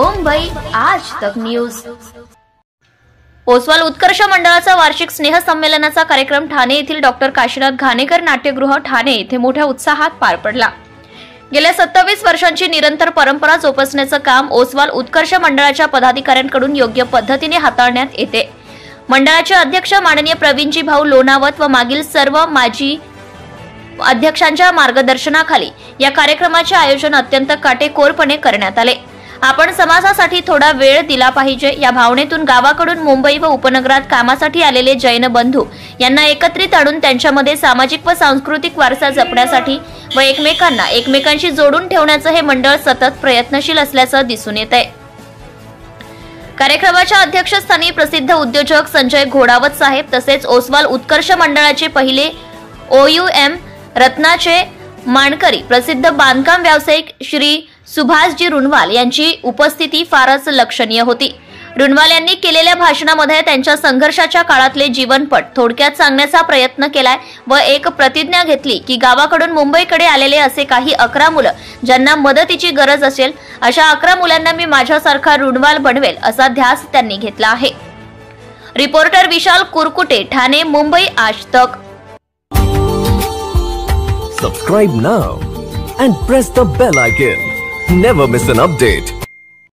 मुंबई आज तक न्यूज। ओसवाल उत्कर्ष मंडळाचा वार्षिक स्नेह संमेलनाचा कार्यक्रम ठाणे येथील डॉक्टर काशीनाथ घाणेकर नाट्यगृह ठाणे येथे मोठ्या उत्साहात पार पडला। गेल्या 27 वर्षांची निरंतर परंपरा जोपासण्याचे काम ओसवाल उत्कर्ष मंडळाच्या पदाधिकाऱ्यांकडून योग्य पद्धतीने हाताळण्यात येते। मंडळाचे अध्यक्ष माननीय प्रवीणजी भाऊ लोणावत व मागील सर्व माजी अध्यक्षांच्या मार्गदर्शनाखाली या कार्यक्रमाचे आयोजन अत्यंत काटेकोरपणे करण्यात आले। आपण समाजासाठी थोडा वेळ दिला पाहिजे या भावनेतून गावाकडून मुंबई व उपनगरात कामासाठी आलेले जैन बंधू यांना एकत्रित आणून त्यांच्यामध्ये सामाजिक व सांस्कृतिक वारसा जपण्यासाठी व एकमेकांशी जोडून ठेवण्याचे हे मंडळ सतत प्रयत्नशील असल्याचे दिसून येत आहे। कार्यक्रमाच्या अध्यक्षस्थानी प्रसिद्ध उद्योजक संजय घोडावत साहेब तसेच ओसवाल उत्कर्ष मंडळाचे पहिले OUM रत्नाचे मानकरी प्रसिद्ध बांधकाम व्यावसायिक श्री सुभाषजी रुणवाल यांची उपस्थिती फारच लक्षणीय होती। रुणवाल यांनी केलेल्या भाषणामध्ये त्यांच्या संघर्षाच्या काळातले जीवनपट थोडक्यात सांगण्याचा प्रयत्न केलाय व एक प्रतिज्ञा घेतली की गावाकडून मुंबईकडे आलेले असे काही 11 मुलं ज्यांना मदतीची गरज असेल अशा 11 मुलांना मी माझ्यासारखा रुणवाल बनवेल असा ध्यास त्यांनी घेतला आहे। रिपोर्टर विशाल कुरकुटे, ठाणे, मुंबई आज तक। Subscribe now and press the bell icon. Never miss an update.